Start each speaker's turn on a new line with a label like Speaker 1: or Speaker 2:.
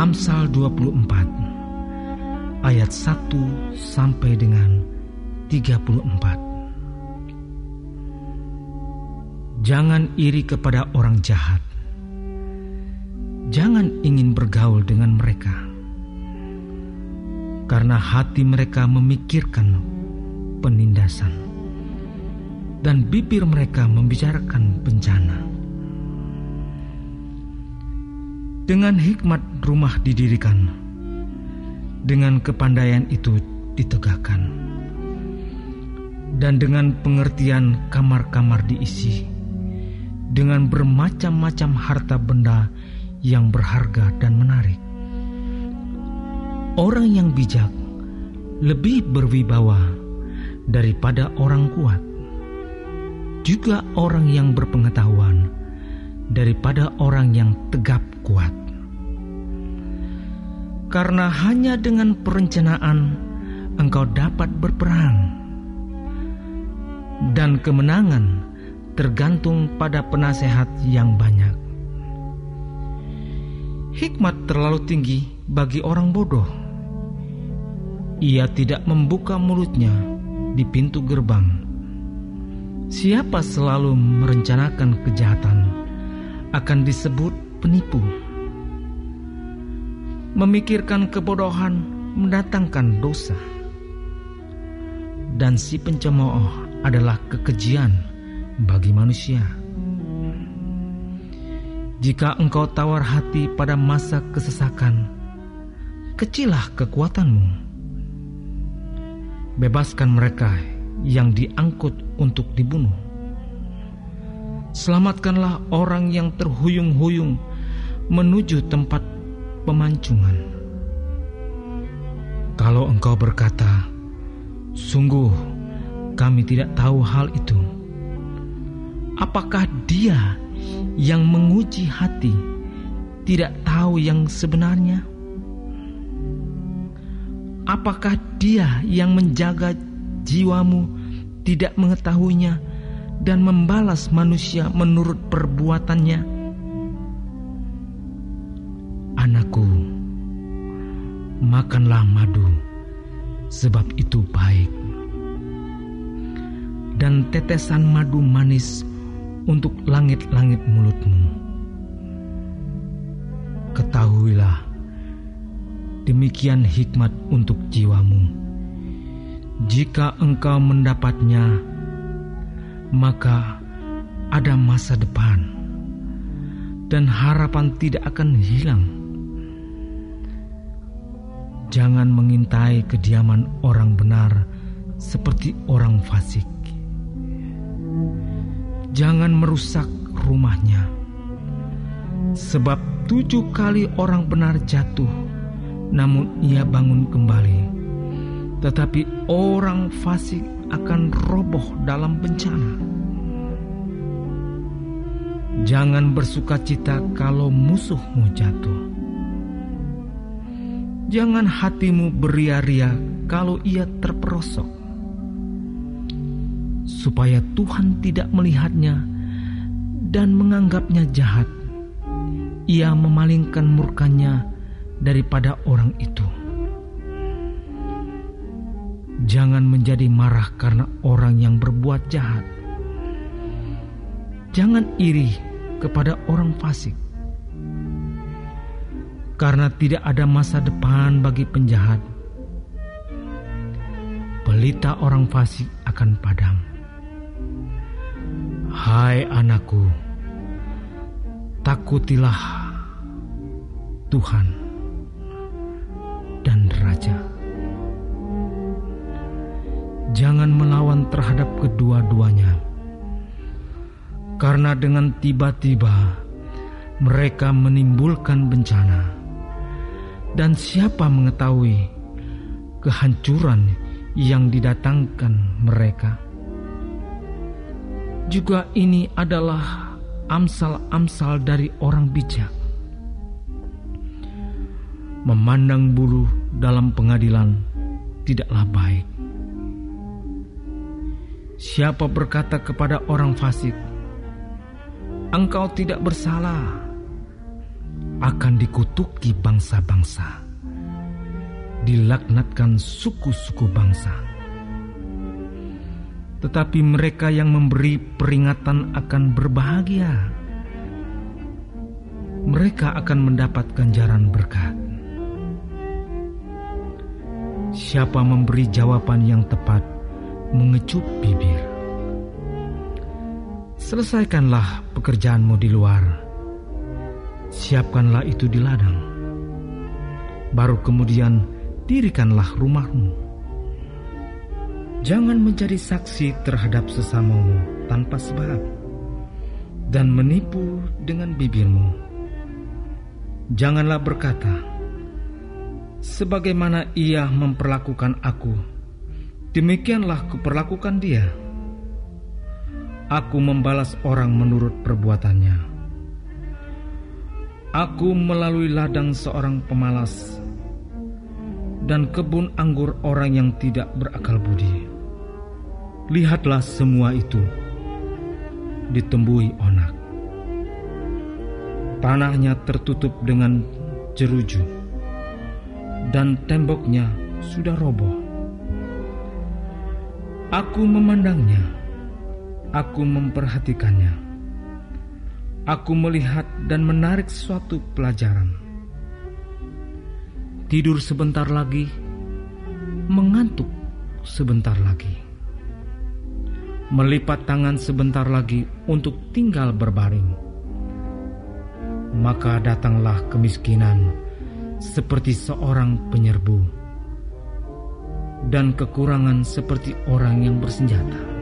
Speaker 1: Amsal 24 ayat 1 sampai dengan 34. Jangan iri kepada orang jahat. Jangan ingin bergaul dengan mereka, karena hati mereka memikirkan penindasan, dan bibir mereka membicarakan bencana. Dengan hikmat rumah didirikan, dengan kepandaian itu ditegakkan, dan dengan pengertian kamar-kamar diisi, dengan bermacam-macam harta benda yang berharga dan menarik. Orang yang bijak lebih berwibawa daripada orang kuat, juga orang yang berpengetahuan daripada orang yang tegap kuat. Karena hanya dengan perencanaan engkau dapat berperang, dan kemenangan tergantung pada penasehat yang banyak. Hikmat terlalu tinggi bagi orang bodoh. Ia tidak membuka mulutnya di pintu gerbang. Siapa selalu merencanakan kejahatan akan disebut penipu. Memikirkan kebodohan mendatangkan dosa, dan si pencemooh adalah kekejian bagi manusia. Jika engkau tawar hati pada masa kesesakan, kecilah kekuatanmu. Bebaskan mereka yang diangkut untuk dibunuh. Selamatkanlah orang yang terhuyung-huyung menuju tempat pemancungan. Kalau engkau berkata, "Sungguh kami tidak tahu hal itu," apakah Dia yang menguji hati tidak tahu yang sebenarnya? Apakah Dia yang menjaga jiwamu tidak mengetahuinya dan membalas manusia menurut perbuatannya? Anakku, makanlah madu, sebab itu baik, dan tetesan madu manis untuk langit-langit mulutmu. Ketahuilah, demikian hikmat untuk jiwamu. Jika engkau mendapatnya, maka ada masa depan, dan harapan tidak akan hilang. Jangan mengintai kediaman orang benar seperti orang fasik. Jangan merusak rumahnya, sebab 7 kali orang benar jatuh, namun ia bangun kembali. Tetapi orang fasik akan roboh dalam bencana. Jangan bersukacita kalau musuhmu jatuh. Jangan hatimu beria-ria kalau ia terperosok, supaya Tuhan tidak melihatnya dan menganggapnya jahat. Ia memalingkan murkanya daripada orang itu. Jangan menjadi marah karena orang yang berbuat jahat. Jangan iri kepada orang fasik, karena tidak ada masa depan bagi penjahat. Pelita orang fasik akan padam. Hai anakku, takutilah Tuhan dan Raja. Jangan melawan terhadap kedua-duanya, karena dengan tiba-tiba mereka menimbulkan bencana, dan siapa mengetahui kehancuran yang didatangkan mereka. Juga ini adalah amsal-amsal dari orang bijak. Memandang bulu dalam pengadilan tidaklah baik. Siapa berkata kepada orang fasik, "Engkau tidak bersalah," akan dikutuki bangsa-bangsa, dilaknatkan suku-suku bangsa. Tetapi mereka yang memberi peringatan akan berbahagia. Mereka akan mendapat ganjaran berkat. Siapa memberi jawaban yang tepat, mengecup bibir. Selesaikanlah pekerjaanmu di luar. Siapkanlah itu di ladang. Baru kemudian dirikanlah rumahmu. Jangan menjadi saksi terhadap sesamamu tanpa sebab, dan menipu dengan bibirmu. Janganlah berkata, sebagaimana ia memperlakukan aku, demikianlah kuperlakukan dia. Aku membalas orang menurut perbuatannya. Aku melalui ladang seorang pemalas dan kebun anggur orang yang tidak berakal budi. Lihatlah semua itu ditemui onak. Tanahnya tertutup dengan jeruju dan temboknya sudah roboh. Aku memandangnya, aku memperhatikannya. Aku melihat dan menarik suatu pelajaran. Tidur sebentar lagi, mengantuk sebentar lagi. Melipat tangan sebentar lagi untuk tinggal berbaring. Maka datanglah kemiskinan seperti seorang penyerbu, dan kekurangan seperti orang yang bersenjata.